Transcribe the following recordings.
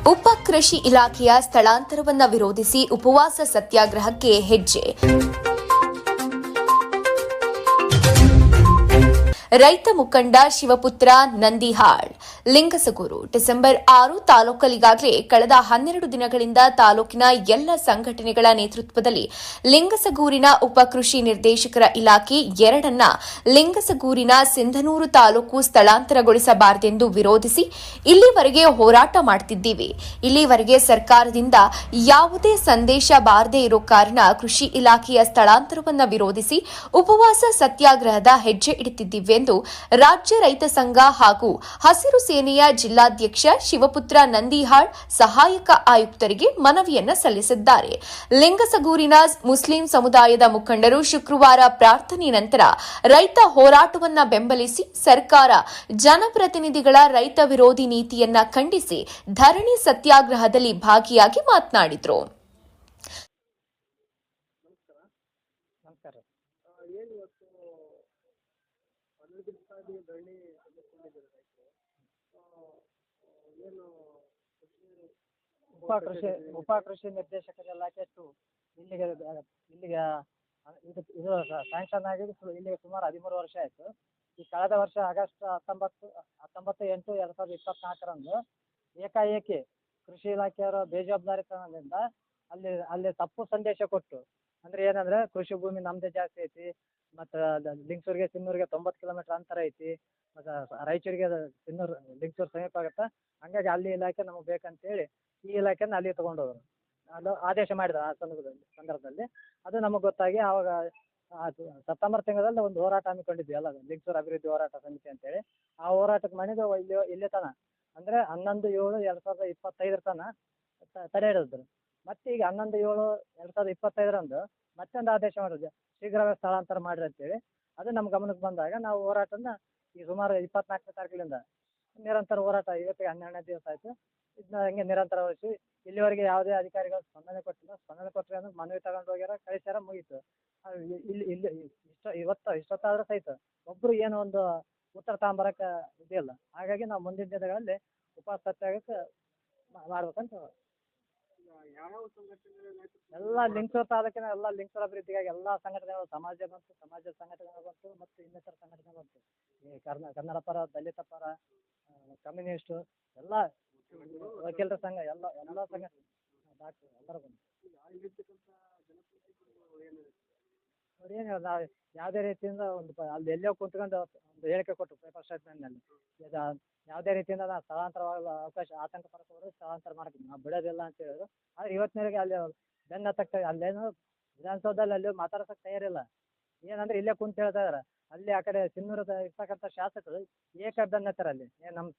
ಉಪ ಕೃಷಿ ಇಲಾಖೆಯ ಸ್ಥಳಾಂತರವನ್ನು ವಿರೋಧಿಸಿ ಉಪವಾಸ ಸತ್ಯಾಗ್ರಹಕ್ಕೆ ಹೆಜ್ಜೆ. ರೈತ ಮುಖಂಡ ಶಿವಪುತ್ರ ನಂದಿಹಾಳ್ ಲಿಂಗಸಗೂರು ಡಿಸೆಂಬರ್ 6 ತಾಲೂಕಲ್ಲಿಗಾಗಲೇ ಕಳೆದ 12 ದಿನಗಳಿಂದ ತಾಲೂಕಿನ ಎಲ್ಲ ಸಂಘಟನೆಗಳ ನೇತೃತ್ವದಲ್ಲಿ ಲಿಂಗಸಗೂರಿನ ಉಪ ಕೃಷಿ ನಿರ್ದೇಶಕರ ಇಲಾಖೆ 2 ಲಿಂಗಸಗೂರಿನ ಸಿಂಧನೂರು ತಾಲೂಕು ಸ್ಥಳಾಂತರಗೊಳಿಸಬಾರದೆಂದು ವಿರೋಧಿಸಿ ಇಲ್ಲಿವರೆಗೆ ಹೋರಾಟ ಮಾಡುತ್ತಿದ್ದೀವಿ. ಇಲ್ಲಿವರೆಗೆ ಸರ್ಕಾರದಿಂದ ಯಾವುದೇ ಸಂದೇಶ ಬಾರದೇ ಇರೋ ಕಾರಣ ಕೃಷಿ ಇಲಾಖೆಯ ಸ್ಥಳಾಂತರವನ್ನು ವಿರೋಧಿಸಿ ಉಪವಾಸ ಸತ್ಯಾಗ್ರಹದ ಹೆಜ್ಜೆ ಇಡುತ್ತಿದ್ದೀವಿ ಎಂದು ರಾಜ್ಯ ರೈತ ಸಂಘ ಹಾಗೂ ಹಸಿರು ಸೇನೆಯ ಜಿಲ್ಲಾಧ್ಯಕ್ಷ ಶಿವಪುತ್ರ ನಂದಿಹಾಳ್ ಸಹಾಯಕ ಆಯುಕ್ತರಿಗೆ ಮನವಿಯನ್ನ ಸಲ್ಲಿಸಿದ್ದಾರೆ. ಲಿಂಗಸಗೂರಿನ ಮುಸ್ಲಿಂ ಸಮುದಾಯದ ಮುಖಂಡರು ಶುಕ್ರವಾರ ಪ್ರಾರ್ಥನೆ ನಂತರ ರೈತ ಹೋರಾಟವನ್ನ ಬೆಂಬಲಿಸಿ ಸರ್ಕಾರ ಜನಪ್ರತಿನಿಧಿಗಳ ರೈತ ವಿರೋಧಿ ನೀತಿಯನ್ನ ಖಂಡಿಸಿ ಧರಣಿ ಸತ್ಯಾಗ್ರಹದಲ್ಲಿ ಭಾಗಿಯಾಗಿ ಮಾತನಾಡಿದರು. ಉಪ ಕೃಷಿ ನಿರ್ದೇಶಕರ ಇಲಾಖೆ ಇಲ್ಲಿಗೆ ಇದು ಸ್ಯಾಂಕ್ಷನ್ ಆಗಿದೆ. ಇಲ್ಲಿಗೆ ಸುಮಾರು 13 ವರ್ಷ ಆಯಿತು. ಈ ಕಳೆದ ವರ್ಷ ಆಗಸ್ಟ್ 19/8/2024 ಏಕಾಏಕಿ ಕೃಷಿ ಇಲಾಖೆಯವರ ಬೇಜವಾಬ್ದಾರಿತನದಿಂದ ಅಲ್ಲಿ ತಪ್ಪು ಸಂದೇಶ ಕೊಟ್ಟು, ಅಂದ್ರೆ ಏನಂದ್ರೆ ಕೃಷಿ ಭೂಮಿ ನಮ್ದೇ ಜಾಸ್ತಿ ಐತಿ, ಮತ್ತು ಲಿಂಗಸೂರಿಗೆ ಸಿನ್ನೂರಿಗೆ 90 ಕಿಲೋಮೀಟರ್ ಅಂತರ ಐತಿ, ಮತ್ತು ರಾಯಚೂರಿಗೆ ಲಿಂಗಸೂರು ಸಮೀಪ ಆಗುತ್ತೆ, ಹಂಗಾಗಿ ಅಲ್ಲಿ ಇಲಾಖೆ ನಮಗೆ ಬೇಕಂತೇಳಿ ಈ ಇಲಾಖೆನ ಅಲ್ಲಿ ತಗೊಂಡೋದ್ರು. ಅದು ಆದೇಶ ಮಾಡಿದ್ರು. ಆ ಸಂದರ್ಭದಲ್ಲಿ ಅದು ನಮಗೆ ಗೊತ್ತಾಗಿ ಆವಾಗ ಸೆಪ್ಟೆಂಬರ್ ತಿಂಗಳಲ್ಲಿ ಒಂದು ಹೋರಾಟ ಹಮ್ಮಿಕೊಂಡಿದ್ವಿ, ಎಲ್ಲ ಲಿಂಗಸೂರು ಅಭಿವೃದ್ಧಿ ಹೋರಾಟ ಸಮಿತಿ ಅಂತೇಳಿ. ಆ ಹೋರಾಟಕ್ಕೆ ಮಾಡಿದ್ದು ಇಲ್ಲಿ ತನ ಅಂದರೆ 11/7/2025 ತನ ತಡೆ ಹಿಡಿದ್ರು. ಮತ್ತೆ ಈಗ 11/7/2025 ಮತ್ತೊಂದು ಆದೇಶ ಮಾಡಿದ್ರು, ಶೀಘ್ರವೇ ಸ್ಥಳಾಂತರ ಮಾಡಿರಿ ಅಂತೇಳಿ. ಅದು ನಮ್ಮ ಗಮನಕ್ಕೆ ಬಂದಾಗ ನಾವು ಹೋರಾಟನ ಈ ಸುಮಾರು 24ನೇ ತಾರೀಕಿನಿಂದ ನಿರಂತರ ಹೋರಾಟ, ಇವತ್ತಿಗೆ 12ನೇ ದಿವಸ ಆಯಿತು. ಇದನ್ನ ಹಂಗೆ ನಿರಂತರಗೊಳಿಸಿ ಇಲ್ಲಿವರೆಗೆ ಯಾವುದೇ ಅಧಿಕಾರಿಗಳು ಸ್ಪಂದನೆ ಕೊಟ್ಟಿಲ್ಲ. ಸ್ಪಂದನೆ ಕೊಟ್ಟರೆ ಅಂದ್ರೆ ಮನವಿ ತಗೊಂಡು ಹೋಗ್ಯಾರ, ಕಳಿಸ್ಯಾರ, ಮುಗೀತು. ಇಷ್ಟೊತ್ತಾದ್ರೂ ಸಹಿತ ಒಬ್ಬರು ಏನೋ ಒಂದು ಉತ್ತರ ತಗೊಂಬರಕ್ಕೆ ಇದಿಲ್ಲ. ಹಾಗಾಗಿ ನಾವು ಮುಂದಿನ ದಿನಗಳಲ್ಲಿ ಉಪವಾಸ ಸತ್ಯಾಗ್ರಹಕ್ಕೆ ಮಾಡ್ಬೇಕಂತ ಎಲ್ಲ ಲಿಂಗಸೂರು ತಾಲೂಕಿನ ಎಲ್ಲ ಲಿಂಗಸೂರು ಅಭಿವೃದ್ಧಿಗಾಗಿ ಎಲ್ಲ ಸಂಘಟನೆಗಳು, ಸಮಾಜದ ಸಂಘಟನೆಗಳು ಬಂತು, ಮತ್ತು ಇನ್ನಿತರ ಸಂಘಟನೆ ಬಂತು. ಈ ಕನ್ನಡ ಪರ, ದಲಿತ ಪರ, ಕಮ್ಯುನಿಸ್ಟು, ಎಲ್ಲ ವಕೀಲರ ಸಂಘ, ಎಲ್ಲ ಸಂಘಟನೆ, ಡಾಕ್ಟರ್ ಎಲ್ಲರೂ ಬಂದು ಅವ್ರು ಏನು ಹೇಳೋದು, ನಾವು ಯಾವುದೇ ರೀತಿಯಿಂದ ಅಲ್ಲಿ ಎಲ್ಲೋ ಕುಂತ್ಕೊಂಡು ಒಂದು ಹೇಳಿಕೆ ಕೊಟ್ಟು ಪೇಪರ್ ಸ್ಟೇಟ್ಮೆಂಟ್ನಲ್ಲಿ ಯಾವುದೇ ರೀತಿಯಿಂದ ನಾವು ಸ್ಥಳಾಂತರವಾಗಲು ಆತಂಕ ಪಡ್ಕೊಂಡು ಸ್ಥಳಾಂತರ ಮಾಡ್ತೀವಿ, ನಾವು ಬಿಡೋದಿಲ್ಲ ಅಂತ ಹೇಳಿದ್ರು. ಆದರೆ ಇವತ್ತಿನವರೆಗೆ ಅಲ್ಲಿ ಬೆನ್ನ ಹತ್ತಕ್ಕೆ ಅಲ್ಲೇನು ವಿಧಾನಸೌಧದಲ್ಲಿ ಅಲ್ಲಿ ಮಾತಾಡ್ಸೋಕ್ಕೆ ತಯಾರಿಲ್ಲ. ಏನಂದ್ರೆ ಇಲ್ಲೇ ಕುಂತ ಹೇಳ್ತಾ ಇದಾರೆ. ಅಲ್ಲಿ ಆ ಕಡೆ ಸಿನ್ನೂರು ಇರ್ತಕ್ಕಂಥ ಶಾಸಕರು ಬೆನ್ನ ಹತ್ತಾರ. ಅಲ್ಲಿ ಏನು ನಮ್ಮ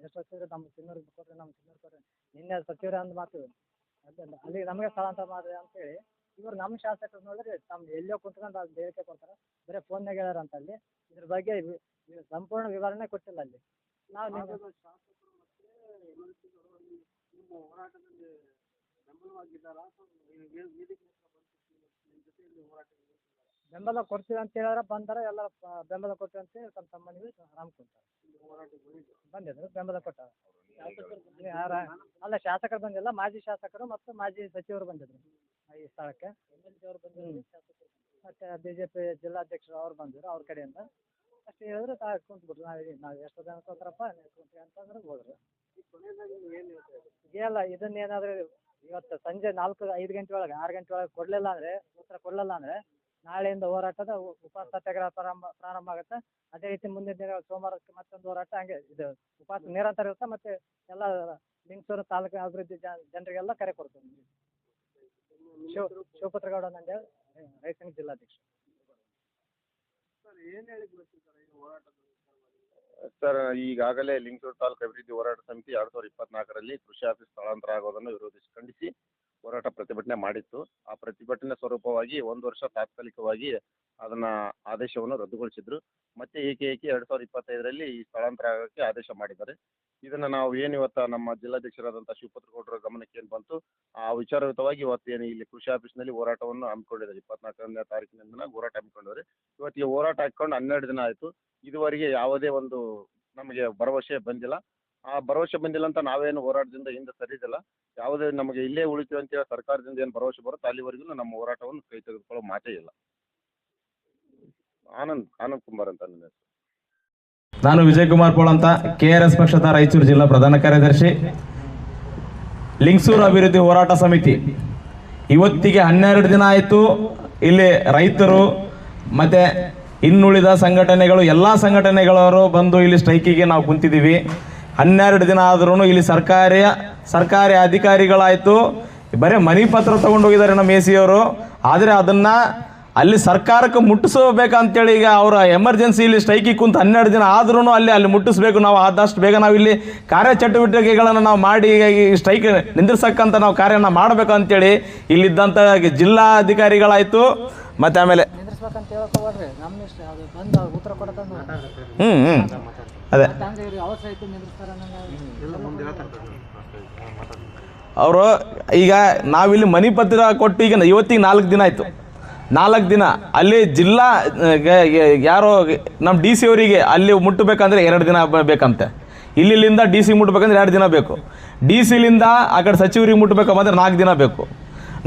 ಎಷ್ಟು ವರ್ಷ ನಮ್ಮ ಸಿನ್ನೂರಿಗೆ ಕೊಟ್ಟರೆ ಕೊಟ್ಟರೆ ನಿನ್ನೆ ಸಚಿವರು ಅಂದು ಮಾತು ಅಲ್ಲಿ ನಮಗೆ ಸ್ಥಳಾಂತರ ಮಾಡಿರಿ ಅಂತೇಳಿ ಇವರು ನಮ್ಮ ಶಾಸಕರು ನೋಡಿದ್ರೆ ತಮ್ಮ ಎಲ್ಲೋ ಕುಂತ್ಕೊಂಡು ಅದು ಹೇಳಿಕೆ ಕೊಡ್ತಾರೆ, ಬರೀ ಫೋನ್ನಾಗ ಹೇಳ್ಯಾರ ಅಂತ. ಅಲ್ಲಿ ಇದ್ರ ಬಗ್ಗೆ ಸಂಪೂರ್ಣ ವಿವರಣೆ ಕೊಟ್ಟಿಲ್ಲ. ಅಲ್ಲಿ ನಾವು ಬೆಂಬಲ ಕೊಡ್ತೀವಿ ಅಂತ ಹೇಳಿದ್ರೆ ಬಂದಾರ, ಎಲ್ಲರ ಬೆಂಬಲ ಕೊಡ್ತೀವಿ ಅಂತೇಳಿ ತಮ್ಮ ಮನೆಗೆ ಆರಾಮ್ ಕೊಡ್ತಾರೆ. ಬಂದಿದ್ರು, ಬೆಂಬಲ ಕೊಟ್ಟಾರ. ಅಲ್ಲ, ಶಾಸಕರು ಬಂದಿಲ್ಲ, ಮಾಜಿ ಶಾಸಕರು ಮತ್ತು ಮಾಜಿ ಸಚಿವರು ಬಂದಿದ್ರು ಈ ಸ್ಥಳಕ್ಕೆ. ಮತ್ತು BJP ಜಿಲ್ಲಾಧ್ಯಕ್ಷರು ಅವ್ರು ಬಂದಿದ್ರು, ಅವ್ರ ಕಡೆಯಿಂದ ಅಷ್ಟು ಹೇಳಿದ್ರು. ಕುಂತ್ಬಿಟ್ರು. ನಾವು ಎಷ್ಟು ಜನ ಕೂತಾರಪ್ಪ ಕುಂತೀವಿ ಅಂತಂದ್ರೆ ಹೋದ್ರು. ಇಲ್ಲ, ಇದನ್ನೇನಾದರೂ ಇವತ್ತು ಸಂಜೆ 4-5 ಗಂಟೆ ಒಳಗೆ 6 ಗಂಟೆ ಒಳಗೆ ಕೊಡಲಿಲ್ಲ ಅಂದರೆ, ಉತ್ತರ ಕೊಡಲಿಲ್ಲ ಅಂದರೆ ನಾಳೆಯಿಂದ ಹೋರಾಟದ ಉಪವಾಸ ಸತ್ಯಾಗ್ರಹ ಪ್ರಾರಂಭ ಆಗುತ್ತೆ. ಅದೇ ರೀತಿ ಮುಂದಿನ ದಿನ ಸೋಮವಾರಕ್ಕೆ ಮತ್ತೊಂದು ಹೋರಾಟ, ಹಂಗೆ ಇದು ಉಪವಾಸ ನಿರಂತರ ಇರುತ್ತೆ. ಮತ್ತು ಎಲ್ಲ ಲಿಂಗಸೂರು ತಾಲೂಕಿನ ಅಭಿವೃದ್ಧಿ ಜನರಿಗೆಲ್ಲ ಕರೆ ಕೊಡ್ತೀವಿ. ಶಿವಪುತ್ರಗೌಡ ನಂದೆ, ರೈತ ಸಂಘ ಜಿಲ್ಲಾಧ್ಯಕ್ಷ. ಸರ್, ಈಗಾಗಲೇ ಲಿಂಗಸೂರು ತಾಲೂಕು ಅಭಿವೃದ್ಧಿ ಹೋರಾಟ ಸಮಿತಿ 2024ರಲ್ಲಿ ಕೃಷಿ ಆಫೀಸ್ ಸ್ಥಳಾಂತರ ಆಗೋದನ್ನು ವಿರೋಧಿಸಿ ಖಂಡಿಸಿ ಹೋರಾಟ ಪ್ರತಿಭಟನೆ ಮಾಡಿತ್ತು. ಆ ಪ್ರತಿಭಟನೆ ಸ್ವರೂಪವಾಗಿ 1 ವರ್ಷ ತಾತ್ಕಾಲಿಕವಾಗಿ ಅದನ್ನ ಆದೇಶವನ್ನು ರದ್ದುಗೊಳಿಸಿದ್ರು. ಮತ್ತೆ ಏಕೈಕಿ 2025ರಲ್ಲಿ ಈ ಸ್ಥಳಾಂತರ ಆಗೋಕ್ಕೆ ಆದೇಶ ಮಾಡಿದ್ದಾರೆ. ಇದನ್ನು ನಾವು ಏನು ಇವತ್ತು ನಮ್ಮ ಜಿಲ್ಲಾಧ್ಯಕ್ಷರಾದಂಥ ಶಿವಪುತ್ರಗೌಡರ ಗಮನಕ್ಕೆ ಏನು ಬಂತು, ಆ ವಿಚಾರಯುತವಾಗಿ ಇವತ್ತು ಏನು ಇಲ್ಲಿ ಕೃಷಿ ಆಫೀಸ್ನಲ್ಲಿ ಹೋರಾಟವನ್ನು ಹಮ್ಮಿಕೊಂಡಿದ್ದಾರೆ. 24ನೇ ತಾರೀಕಿನಿಂದ ಹೋರಾಟ ಹಮ್ಮಿಕೊಂಡಿದ್ದಾರೆ. ಇವತ್ತಿಗೆ ಹೋರಾಟ ಹಾಕ್ಕೊಂಡು 12 ದಿನ ಆಯಿತು. ಇದುವರೆಗೆ ಯಾವುದೇ ಒಂದು ನಮಗೆ ಭರವಸೆ ಬಂದಿಲ್ಲ. ಆ ಭರವಸೆ ಬಂದಿಲ್ಲ ಅಂತ ನಾವೇನು ಹೋರಾಟದಿಂದ ಹಿಂದೆ ಸರಿದಿಲ್ಲ. ಯಾವುದೇ ನಮಗೆ ಇಲ್ಲೇ ಉಳಿತೀವಿ ಅಂತೇಳಿ ಸರ್ಕಾರದಿಂದ ಏನು ಭರವಸೆ ಬರುತ್ತೋ ಅಲ್ಲಿವರೆಗೂ ನಮ್ಮ ಹೋರಾಟವನ್ನು ಕೈ ತೆಗೆದುಕೊಳ್ಳೋ ಮಾತೇ ಇಲ್ಲ. ಆನಂದ್ ಕುಮಾರ್ ಅಂತ ನನ್ನ ಹೆಸರು. ನಾನು ವಿಜಯ್ ಕುಮಾರ್ ಪೋಳ್ ಅಂತ, KRS ಪಕ್ಷದ ರಾಯಚೂರು ಜಿಲ್ಲಾ ಪ್ರಧಾನ ಕಾರ್ಯದರ್ಶಿ. ಲಿಂಗಸೂರು ಅಭಿವೃದ್ಧಿ ಹೋರಾಟ ಸಮಿತಿ ಇವತ್ತಿಗೆ 12 ದಿನ ಆಯಿತು. ಇಲ್ಲಿ ರೈತರು ಮತ್ತೆ ಇನ್ನುಳಿದ ಸಂಘಟನೆಗಳು ಎಲ್ಲ ಸಂಘಟನೆಗಳವರು ಬಂದು ಇಲ್ಲಿ ಸ್ಟ್ರೈಕಿಗೆ ನಾವು ಕುಂತಿದ್ದೀವಿ. 12 ದಿನ ಆದ್ರೂ ಇಲ್ಲಿ ಸರ್ಕಾರಿ ಅಧಿಕಾರಿಗಳಾಯಿತು ಬರೀ ಮನಿ ಪತ್ರ ತಗೊಂಡೋಗಿದ್ದಾರೆ ನಮ್ಮ AC ಅವರು. ಆದರೆ ಅದನ್ನು ಅಲ್ಲಿ ಸರ್ಕಾರಕ್ಕೆ ಮುಟ್ಟಿಸಬೇಕಂತೇಳಿ ಈಗ ಅವರ ಎಮರ್ಜೆನ್ಸಿ ಇಲ್ಲಿ ಸ್ಟ್ರೈಕಿಗೆ ಕುಂತು 12 ದಿನ ಆದ್ರೂ ಅಲ್ಲಿ ಮುಟ್ಟಿಸ್ಬೇಕು. ನಾವು ಆದಷ್ಟು ಬೇಗ ನಾವು ಇಲ್ಲಿ ಕಾರ್ಯಚಟುವಟಿಕೆಗಳನ್ನು ನಾವು ಮಾಡಿ ಈ ಸ್ಟ್ರೈಕ್ ನಿಂದಿರ್ಸಕ್ಕಂತ ನಾವು ಕಾರ್ಯನ ಮಾಡಬೇಕು ಅಂತೇಳಿ ಇಲ್ಲಿದ್ದಂಥ ಜಿಲ್ಲಾಧಿಕಾರಿಗಳಾಯಿತು ಮತ್ತು ಆಮೇಲೆ ಅದೇ ಅವರು ಈಗ ನಾವಿಲ್ಲಿ ಮನಿ ಪತ್ರ ಕೊಟ್ಟು ಈಗ ಇವತ್ತಿಗೆ 4 ದಿನ ಆಯಿತು. 4 ದಿನ ಅಲ್ಲಿ ಜಿಲ್ಲಾ ಯಾರೋ ನಮ್ಮ DC ಅವರಿಗೆ ಅಲ್ಲಿ ಮುಟ್ಟಬೇಕಂದ್ರೆ 2 ದಿನ ಬೇಕಂತೆ. ಇಲ್ಲಿಂದ DC ಮುಟ್ಟಬೇಕಂದ್ರೆ 2 ದಿನ ಬೇಕು. DC-ಲಿಂದ ಆ ಕಡೆ ಸಚಿವರಿಗೆ ಮುಟ್ಟಬೇಕಂದ್ರೆ 4 ದಿನ ಬೇಕು.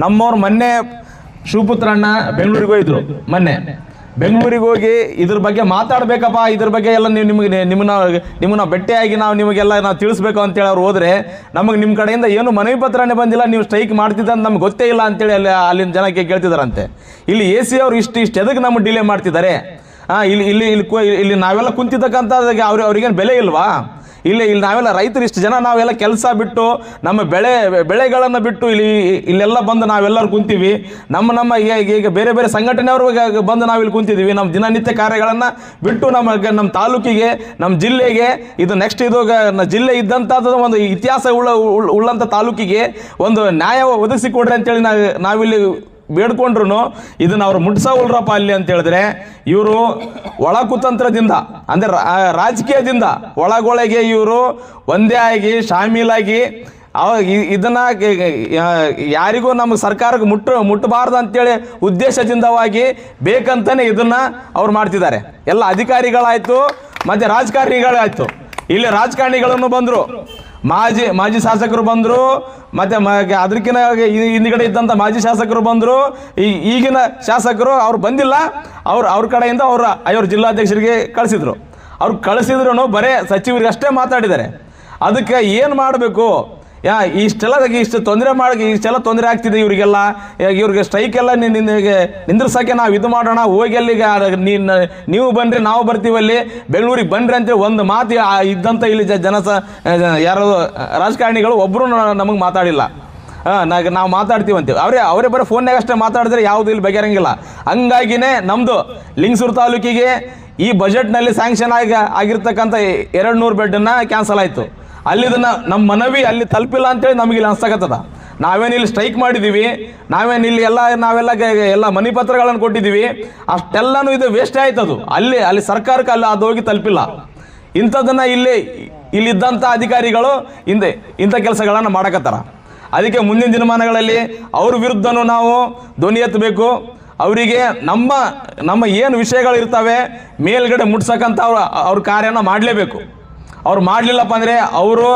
ನಮ್ಮವ್ರು ಮೊನ್ನೆ ಶಿವಪುತ್ರಣ್ಣ ಬೆಂಗಳೂರಿಗೆ ಹೋಗಿದ್ರು. ಮೊನ್ನೆ ಬೆಂಗಳೂರಿಗೆ ಹೋಗಿ ಇದ್ರ ಬಗ್ಗೆ ಮಾತಾಡಬೇಕಪ್ಪ, ಇದ್ರ ಬಗ್ಗೆ ಎಲ್ಲ ನೀವು ನಿಮ್ಮನ್ನ ಭೇಟಿಯಾಗಿ ನಿಮಗೆಲ್ಲ ನಾವು ತಿಳಿಸ್ಬೇಕು ಅಂತೇಳಿ ಅವ್ರು ಹೋದರೆ ನಮಗೆ ನಿಮ್ಮ ಕಡೆಯಿಂದ ಏನು ಮನವಿ ಪತ್ರನೇ ಬಂದಿಲ್ಲ, ನೀವು ಸ್ಟ್ರೈಕ್ ಮಾಡ್ತಿದ್ದಂತ ನಮ್ಗೆ ಗೊತ್ತೇ ಇಲ್ಲ ಅಂತೇಳಿ ಅಲ್ಲಿನ ಜನಕ್ಕೆ ಕೇಳ್ತಿದ್ದಾರಂತೆ. ಇಲ್ಲಿ AC ಅವರು ಇಷ್ಟು ಎದಕ್ಕೆ ನಮಗೆ ಡಿಲೇ ಮಾಡ್ತಿದ್ದಾರೆ? ಇಲ್ಲಿ ನಾವೆಲ್ಲ ಕುಂತಿದ್ದಕ್ಕಂಥ ಅವ್ರಿಗೇನು ಬೆಲೆ ಇಲ್ವಾ? ಇಲ್ಲಿ ನಾವೆಲ್ಲ ರೈತರು ಇಷ್ಟು ಜನ ನಾವೆಲ್ಲ ಕೆಲಸ ಬಿಟ್ಟು ನಮ್ಮ ಬೆಳೆಗಳನ್ನು ಬಿಟ್ಟು ಇಲ್ಲೆಲ್ಲ ಬಂದು ನಾವೆಲ್ಲರೂ ಕುಂತೀವಿ. ನಮ್ಮ ಈಗ ಬೇರೆ ಬೇರೆ ಸಂಘಟನೆಯವರು ಬಂದು ನಾವಿಲ್ಲಿ ಕುಂತಿದ್ದೀವಿ. ನಮ್ಮ ದಿನನಿತ್ಯ ಕಾರ್ಯಗಳನ್ನು ಬಿಟ್ಟು ನಮ್ಮ ತಾಲೂಕಿಗೆ, ನಮ್ಮ ಜಿಲ್ಲೆಗೆ, ಇದು ನೆಕ್ಸ್ಟ್ ಇದು ಜಿಲ್ಲೆ ಇದ್ದಂಥದ್ದು ಒಂದು ಇತಿಹಾಸ ಉಳ್ಳಂಥ ತಾಲೂಕಿಗೆ ಒಂದು ನ್ಯಾಯ ಒದಗಿಸಿಕೊಡ್ರಿ ಅಂತೇಳಿ ನಾವಿಲ್ಲಿ ಬೇಡ್ಕೊಂಡ್ರು ಇದನ್ನು ಅವ್ರು ಮುಟ್ಸೋಲ್ರಪ್ಪ ಅಲ್ಲಿ ಅಂತ ಹೇಳಿದ್ರೆ ಇವರು ಒಳ ಕುತಂತ್ರದಿಂದ ಅಂದರೆ ರಾಜಕೀಯದಿಂದ ಒಳಗೊಳಗೆ ಇವರು ಒಂದೇ ಆಗಿ ಶಾಮೀಲಾಗಿ ಇದನ್ನು ಯಾರಿಗೂ ನಮ್ಮ ಸರ್ಕಾರಕ್ಕೆ ಮುಟ್ಟಬಾರ್ದು ಅಂತೇಳಿ ಉದ್ದೇಶದಿಂದವಾಗಿ ಬೇಕಂತಾನೆ ಇದನ್ನು ಅವ್ರು ಮಾಡ್ತಿದ್ದಾರೆ. ಎಲ್ಲ ಅಧಿಕಾರಿಗಳಾಯಿತು ಮತ್ತು ರಾಜಕಾರಣಿಗಳಾಯಿತು. ಇಲ್ಲಿ ರಾಜಕಾರಣಿಗಳನ್ನು ಬಂದರು, ಮಾಜಿ ಶಾಸಕರು ಬಂದರು, ಮತ್ತು ಅದಕ್ಕಿಂತ ಹಿಂದ್ಗಡೆ ಇದ್ದಂಥ ಮಾಜಿ ಶಾಸಕರು ಬಂದರು. ಈಗಿನ ಶಾಸಕರು ಅವ್ರು ಬಂದಿಲ್ಲ. ಅವ್ರ ಕಡೆಯಿಂದ ಅವ್ರ ಜಿಲ್ಲಾಧ್ಯಕ್ಷರಿಗೆ ಕಳಿಸಿದ್ರು. ಅವ್ರು ಕಳಿಸಿದ್ರು ಬರೇ ಸಚಿವರಿಗೆ ಅಷ್ಟೇ ಮಾತಾಡಿದ್ದಾರೆ. ಅದಕ್ಕೆ ಏನು ಮಾಡಬೇಕು? ಇಷ್ಟು ತೊಂದರೆ ಆಗ್ತಿದೆ ಇವರಿಗೆಲ್ಲ. ಇವ್ರಿಗೆ ಸ್ಟ್ರೈಕ್ ಎಲ್ಲ ನಿಂದ್ರಿಸೋಕ್ಕೆ ನಾವು ಇದು ಮಾಡೋಣ, ಹೋಗಿ ಅಲ್ಲಿಗೆ ನೀವು ಬನ್ನಿರಿ ನಾವು ಬರ್ತೀವಲ್ಲಿ, ಬೆಂಗಳೂರಿಗೆ ಬನ್ನಿರಿ ಅಂತೇಳಿ ಒಂದು ಮಾತು ಇದ್ದಂಥ ಇಲ್ಲಿ ಯಾರೋ ರಾಜಕಾರಣಿಗಳು ಒಬ್ಬರು ನಮಗೆ ಮಾತಾಡಿಲ್ಲ. ನಾವು ಮಾತಾಡ್ತೀವಂತೀವಿ, ಅವರೇ ಬರೀ ಫೋನ್ನಾಗ ಅಷ್ಟೇ ಮಾತಾಡಿದ್ರೆ ಯಾವುದು ಇಲ್ಲಿ ಬಗೆಹರಂಗಿಲ್ಲ. ಹಂಗಾಗಿನೇ ನಮ್ಮದು ಲಿಂಗಸೂರು ತಾಲೂಕಿಗೆ ಈ ಬಜೆಟ್ನಲ್ಲಿ ಸ್ಯಾಂಕ್ಷನ್ ಆಗಿರ್ತಕ್ಕಂಥ 200 ಬೆಡ್ಡನ್ನು ಕ್ಯಾನ್ಸಲ್ ಆಯಿತು. ಅಲ್ಲಿದನ್ನು ನಮ್ಮ ಮನವಿ ಅಲ್ಲಿ ತಲುಪಿಲ್ಲ ಅಂತೇಳಿ ನಮಗಿಲ್ಲಿ ಅನ್ಸಕತ್ತದ. ನಾವೇನಿಲ್ಲಿ ಸ್ಟ್ರೈಕ್ ಮಾಡಿದ್ದೀವಿ, ನಾವೇನಿಲ್ಲಿ ನಾವೆಲ್ಲ ಮನಿ ಪತ್ರಗಳನ್ನು ಕೊಟ್ಟಿದ್ದೀವಿ, ಅಷ್ಟೆಲ್ಲನೂ ಇದು ವೇಸ್ಟ್ ಆಯ್ತದು. ಅಲ್ಲಿ ಸರ್ಕಾರಕ್ಕೆ ಅದು ಹೋಗಿ ತಲುಪಿಲ್ಲ. ಇಂಥದ್ದನ್ನು ಇಲ್ಲಿದ್ದಂಥ ಅಧಿಕಾರಿಗಳು ಇಂಥ ಕೆಲಸಗಳನ್ನು ಮಾಡಕತ್ತಾರ. ಅದಕ್ಕೆ ಮುಂದಿನ ದಿನಮಾನಗಳಲ್ಲಿ ಅವ್ರ ವಿರುದ್ಧನೂ ನಾವು ಧ್ವನಿ ಎತ್ತಬೇಕು. ಅವರಿಗೆ ನಮ್ಮ ಏನು ವಿಷಯಗಳಿರ್ತವೆ ಮೇಲ್ಗಡೆ ಮುಟ್ಸಕ್ಕಂಥ ಅವ್ರ ಕಾರ್ಯನ ಮಾಡಲೇಬೇಕು. ಅವ್ರು ಮಾಡಲಿಲ್ಲಪ್ಪ ಅಂದರೆ ಅವರು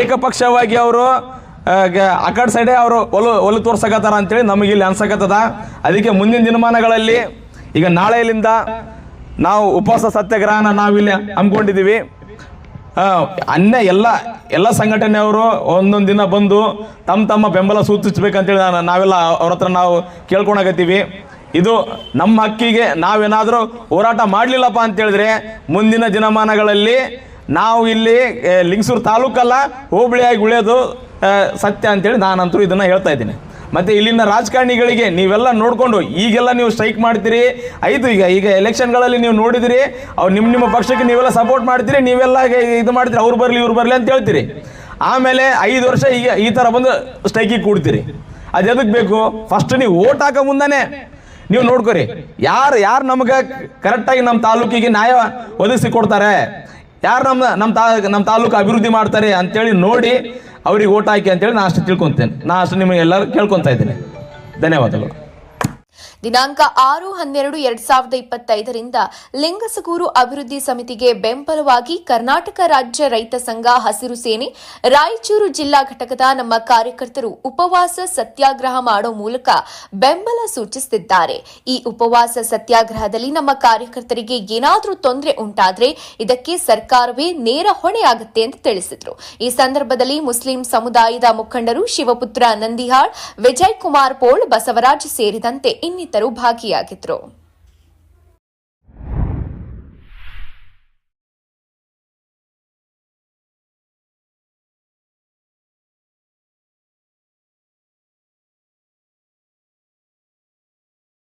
ಏಕಪಕ್ಷವಾಗಿ ಅವರು ಆ ಕಡೆ ಸೈಡೇ ಅವರು ಒಲು ತೋರ್ಸಕತ್ತಾರ ಅಂತೇಳಿ ನಮಗೆ ಇಲ್ಲಿ ಅನ್ಸಕತ್ತದ. ಅದಕ್ಕೆ ಮುಂದಿನ ದಿನಮಾನಗಳಲ್ಲಿ ಈಗ ನಾಳೆಯಿಂದ ನಾವು ಉಪವಾಸ ಸತ್ಯಾಗ್ರಹನ ನಾವಿಲ್ಲಿ ಹಮ್ಮಿಕೊಂಡಿದ್ದೀವಿ. ಎಲ್ಲ ಸಂಘಟನೆಯವರು ಒಂದೊಂದು ದಿನ ಬಂದು ತಮ್ಮ ಬೆಂಬಲ ಸೂಚಿಸ್ಬೇಕಂತೇಳಿ ನಾವೆಲ್ಲ ಅವ್ರ ಹತ್ರ ನಾವು ಕೇಳ್ಕೊಳಕತ್ತೀವಿ. ಇದು ನಮ್ಮ ಹಕ್ಕಿಗೆ ನಾವೇನಾದರೂ ಹೋರಾಟ ಮಾಡಲಿಲ್ಲಪ್ಪ ಅಂತೇಳಿದ್ರೆ ಮುಂದಿನ ದಿನಮಾನಗಳಲ್ಲಿ ನಾವು ಇಲ್ಲಿ ಲಿಂಗಸೂರು ತಾಲೂಕಲ್ಲ ಹೋಬಳಿಯಾಗಿ ಉಳಿಯೋದು ಸತ್ಯ ಅಂತೇಳಿ ನಾನಂತೂ ಇದನ್ನು ಹೇಳ್ತಾ ಇದ್ದೀನಿ. ಮತ್ತು ಇಲ್ಲಿನ ರಾಜಕಾರಣಿಗಳಿಗೆ ನೀವೆಲ್ಲ ನೋಡಿಕೊಂಡು ಈಗೆಲ್ಲ ನೀವು ಸ್ಟ್ರೈಕ್ ಮಾಡ್ತೀರಿ ಆಯಿತು. ಈಗ ಎಲೆಕ್ಷನ್ಗಳಲ್ಲಿ ನೀವು ನೋಡಿದಿರಿ, ಅವ್ರು ನಿಮ್ಮ ಪಕ್ಷಕ್ಕೆ ನೀವೆಲ್ಲ ಸಪೋರ್ಟ್ ಮಾಡ್ತೀರಿ, ನೀವೆಲ್ಲ ಇದು ಮಾಡ್ತೀರಿ, ಅವ್ರು ಬರಲಿ ಇವ್ರು ಬರಲಿ ಅಂತ ಹೇಳ್ತೀರಿ. ಆಮೇಲೆ 5 ವರ್ಷ ಈ ಥರ ಬಂದು ಸ್ಟ್ರೈಕಿಗೆ ಕೂಡ್ತೀರಿ. ಅದು ಎದಕ್ಕೆ ಬೇಕು? ಫಸ್ಟ್ ನೀವು ಓಟ್ ಹಾಕೋ ಮುಂದೆ ನೀವು ನೋಡ್ಕೊರಿ ಯಾರು ನಮಗೆ ಕರೆಕ್ಟಾಗಿ ನಮ್ಮ ತಾಲೂಕಿಗೆ ನ್ಯಾಯ ಒದಗಿಸಿ ಕೊಡ್ತಾರೆ, ಯಾರು ನಮ್ಮ ತಾಲೂಕು ಅಭಿವೃದ್ಧಿ ಮಾಡ್ತಾರೆ ಅಂತೇಳಿ ನೋಡಿ ಅವ್ರಿಗೆ ಓಟ್ ಹಾಕಿ ಅಂತೇಳಿ ನಾನು ಅಷ್ಟು ತಿಳ್ಕೊತೇನೆ. ನಾನು ಅಷ್ಟು ನಿಮಗೆಲ್ಲರೂ ಕೇಳ್ಕೊತಾ ಇದ್ದೇನೆ. ಧನ್ಯವಾದಗಳು. ದಿನಾಂಕ 6/12/2025 ಲಿಂಗಸಗೂರು ಅಭಿವೃದ್ಧಿ ಸಮಿತಿಗೆ ಬೆಂಬಲವಾಗಿ ಕರ್ನಾಟಕ ರಾಜ್ಯ ರೈತ ಸಂಘ ಹಸಿರು ಸೇನೆ ರಾಯಚೂರು ಜಿಲ್ಲಾ ಘಟಕದ ನಮ್ಮ ಕಾರ್ಯಕರ್ತರು ಉಪವಾಸ ಸತ್ಯಾಗ್ರಹ ಮಾಡೋ ಮೂಲಕ ಬೆಂಬಲ ಸೂಚಿಸುತ್ತಿದ್ದಾರೆ. ಈ ಉಪವಾಸ ಸತ್ಯಾಗ್ರಹದಲ್ಲಿ ನಮ್ಮ ಕಾರ್ಯಕರ್ತರಿಗೆ ಏನಾದರೂ ತೊಂದರೆ ಉಂಟಾದರೆ ಇದಕ್ಕೆ ಸರ್ಕಾರವೇ ನೇರ ಹೊಣೆಯಾಗುತ್ತೆ ಎಂದು ತಿಳಿಸಿದರು. ಈ ಸಂದರ್ಭದಲ್ಲಿ ಮುಸ್ಲಿಂ ಸಮುದಾಯದ ಮುಖಂಡರು ಶಿವಪುತ್ರ ನಂದಿಹಾಳ್, ವಿಜಯ್ ಕುಮಾರ್ ಪೋಳ್, ಬಸವರಾಜ್ ಸೇರಿದಂತೆ ಇನ್ನಿತರು ಭಾಗಿಯಾಗಿದ್ದರು.